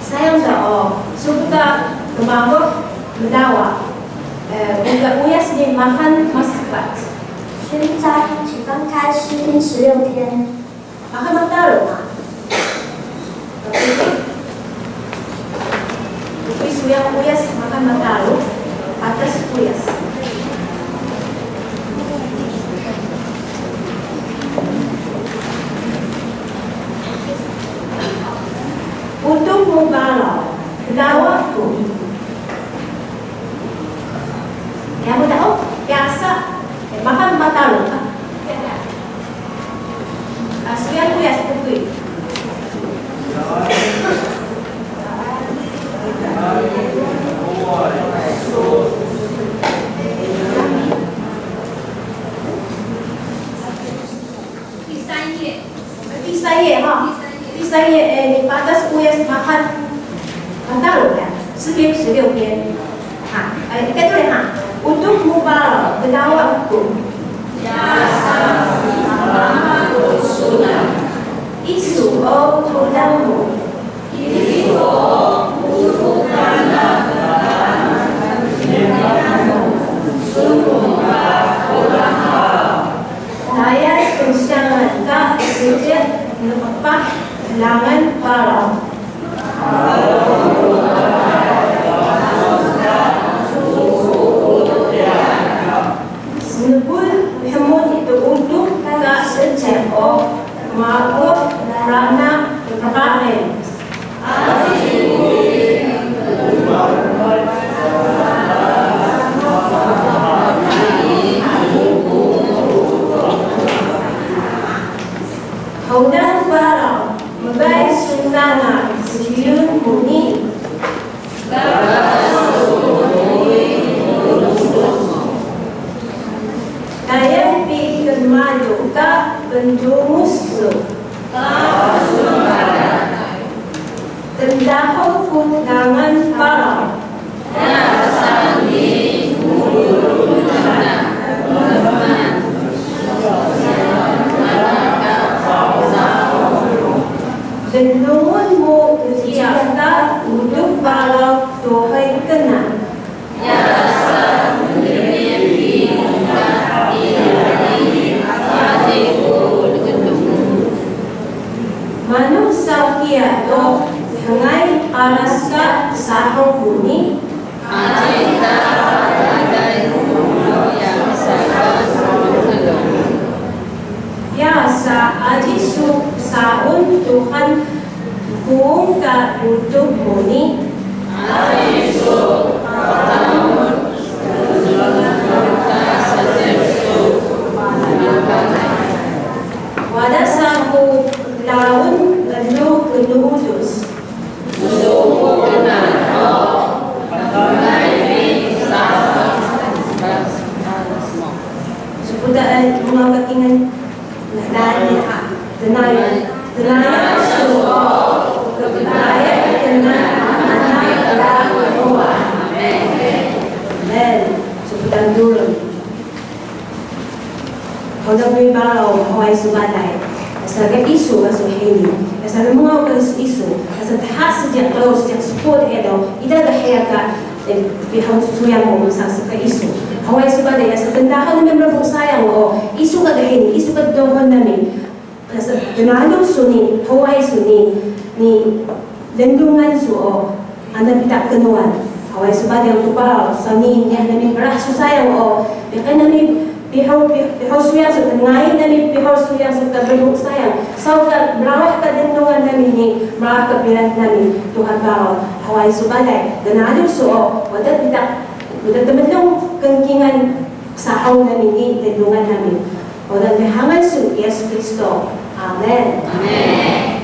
sayang dah suka kemampu mendawa buka uyas di makan masbat 现在只翻开诗篇16篇， makan matalo Bukis yang uyas makan matalo atas uyas untuk membalau dawaku. Kamu tahu biasa makan matalo kan? Kasihan tu ya sepukui. Di saya di atas uyas makan matalo ya. 16 篇. Kita tulis untuk mubarak dawaku. Isu tudamu. Saya bersama tak sejak lepas langan parau. Sebut hemut itu untuk tak sejak mahu kerana kebaikan. Haudan barang membaik sunnah sejilun bunyi. Daya pikir maju ke penjumus tendahul kundangan parang Denunganmu keziarta untuk balau Tuhai kenal Manusia kiato hengai araska sahong bunyi Biasa ajisu saun Tuhan kuungka untuk bunyi Wadah sahu laun penuh kedudus Seputar mga katingan Tenaya suo Tenaya Amen Seputar dulu Kau dah boleh balau Hawaii Subadai Asal ke isu Asal ini Asal mga isu Asal tahap sejak kalau sejak support edo Ida dah hayaka Bihang susuyang mo Masang sa isu Hawaii Subadai Asal tendahan namin berabong sayang Isu ka ini Isu ka dohon namin Asal tenalo suni Hawaii suni Ni lendungan suo Anda tidak kenuan Hawaii Subadai ang tubaw Sa ni namin berah susayang Bihang namin Bihau suyang sa tengayin namin Bihau suyang sa kabalong sayang Sa merawat ka lendungan namin ni Merawat ka pilat namin Tuhan bahaw Hawaii Subadai Tenalo suo Wadat temenong kengkingan Sahaw namin ni lendungan namin Wadat mehangan su Yesus Kristo Amen.